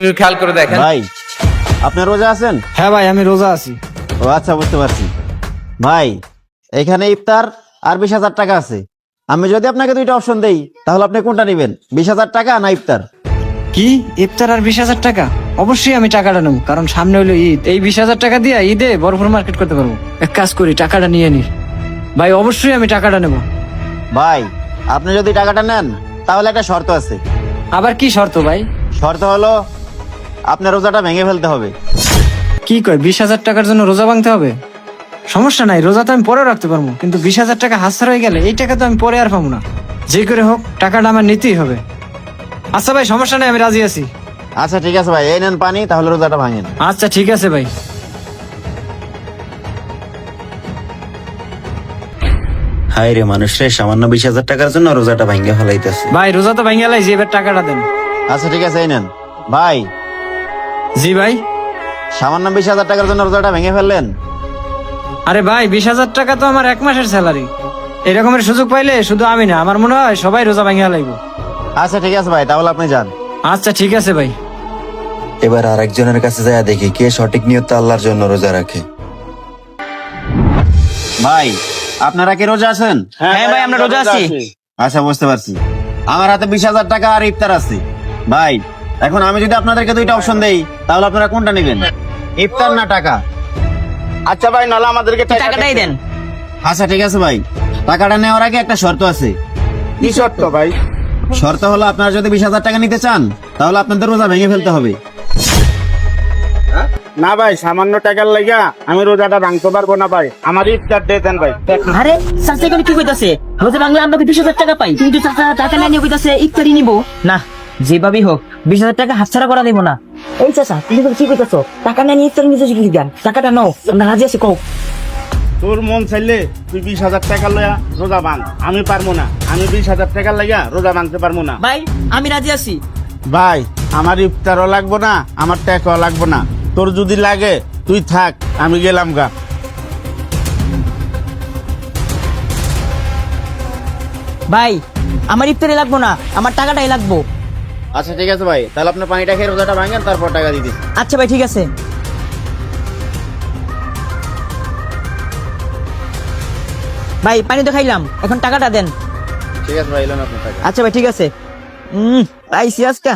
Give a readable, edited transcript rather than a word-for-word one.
একটু খেয়াল করে দেখেন। ভাই আপনি রোজা আছেন? হ্যাঁ ভাই, আমি রোজা আছি। ও আচ্ছা, বুঝতে পারছি। ভাই এখানে ইফতার আর 20,000 টাকা আছে। আমি যদি আপনাকে দুইটা অপশন দেই তাহলে আপনি কোনটা নেবেন, 20,000 টাকা না ইফতার? কি ইফতার আর 20,000 টাকা? অবশ্যই আমি টাকাটা নেবো, কারণ সামনে হলো ঈদ। এই 20,000 টাকা দিয়ে ঈদে বরফুর মার্কেট করতে পারবো। এক কাজ করি, টাকাটা নিয়ে নি। ভাই অবশ্যই আমি টাকাটা নেবো। ভাই আপনি যদি টাকাটা নেন তাহলে একটা শর্ত আছে। আবার কি শর্ত ভাই? শর্ত হলো আপনার রোজাটা ভেঙে ফেলতে হবে। কি কয়, 20,000 টাকার জন্য রোজা ভাঙতে হবে? সমস্যা নাই, রোজা তো আমি পরেও রাখতে পারবো, কিন্তু 20,000 টাকা হাতছাড়া হয়ে গেলে এই টাকা তো আমি পরে আর পাবো না। যে করে হোক টাকাটা আমার নিতেই হবে। আচ্ছা ভাই, সমস্যা নাই, আমি রাজি আছি। আচ্ছা ঠিক আছে ভাই, এই নেন পানি, তাহলে রোজাটা ভাঙেন। আচ্ছা ঠিক আছে ভাই। হাই রে মানুষ রে, সামান্য 20,000 টাকার জন্য রোজাটা ভাঙে ফেলাইতেছে। ভাই রোজা তো ভাঙে গেলাই, যে এবার টাকাটা দেন। আচ্ছা ঠিক আছে, এই নেন। ভাই জি ভাই। সামান্য 20,000 টাকার জন্য রোজাটা ভেঙে ফেললেন? আরে ভাই, 20,000 টাকা তো আমার 1 মাসের স্যালারি। এরকমের সুযোগ পাইলে শুধু আমি না, আমার মনে হয় সবাই রোজা ভাঙিয়া লাগবে। আচ্ছা ঠিক আছে ভাই, তাহলে আপনি যান। আচ্ছা ঠিক আছে ভাই। এবার আরেকজনের কাছে যায় দেখি কে সঠিক নিয়তে আল্লাহর জন্য রোজা রাখে। ভাই আপনারা কি রোজা আছেন? হ্যাঁ ভাই, আমরা রোজা আছি। আচ্ছা বুঝতে পারছি। আমার হাতে 20,000 টাকা আর ইফতার আছে। ভাই এখন আমি যদি আপনাদেরকে দুইটা অপশন দেই তাহলে আপনারা কোনটা নেবেন, ইফতার না টাকা? আচ্ছা ভাই, নাহলে আমাদেরকে টাকাটাই দেন। আচ্ছা ঠিক আছে ভাই, টাকাটা নেওয়ার আগে একটা শর্ত আছে। কি শর্ত ভাই? শর্ত হলো আপনারা যদি 20,000 টাকা নিতে চান তাহলে আপনাদের রোজা ভেঙে ফেলতে হবে। না ভাই, সামান্য টাকার লাগা আমি রোজাটা ভাঙতে পারবো না ভাই, আমার ইফতার দিয়ে দেন ভাই। আরে চাচা এখানে কি কইতাছে? রোজা বাংলা আমরা 20,000 টাকা পাই, কিন্তু চাচা টাকা না নিয়ে কইতাছে ইফতারি নিবো না। যেভাবেই হোক 20,000 টাকা হাতছাড়া করা দেবো না। এই চাচা তুমি কি কইতাছো? টাকা না নিয়ে ইফতারি নিতে কি দেন? টাকাটা নাও, আমরা রাজি আছি। কও তোর মন চাইলে তুই 20,000 টাকা লয়া রোজা ভাঙ, আমি পারবো না। আমি 20,000 টাকার লাগা রোজা ভাঙতে পারবো না ভাই, আমি রাজি আছি। ভাই। আমার ইফতারও লাগবো না, আমার টাকাও লাগবো না। তোর যদি লাগে তুই থাক, আমি গেলাম গা। ভাই আমার ইফতারি লাগবো না, আমার টাকাটাই লাগবো। আচ্ছা ঠিক আছে ভাই, তাহলে আপনি পানিটা খেয়ে রোজাটা ভাঙেন, তারপর টাকা দিতে। আচ্ছা ভাই ঠিক আছে। ভাই পানি তো খাইলাম, এখন টাকাটা দেন। ঠিক আছে ভাই, এলেন আপনার টাকা। আচ্ছা ভাই ঠিক আছে। আইসি আজকা।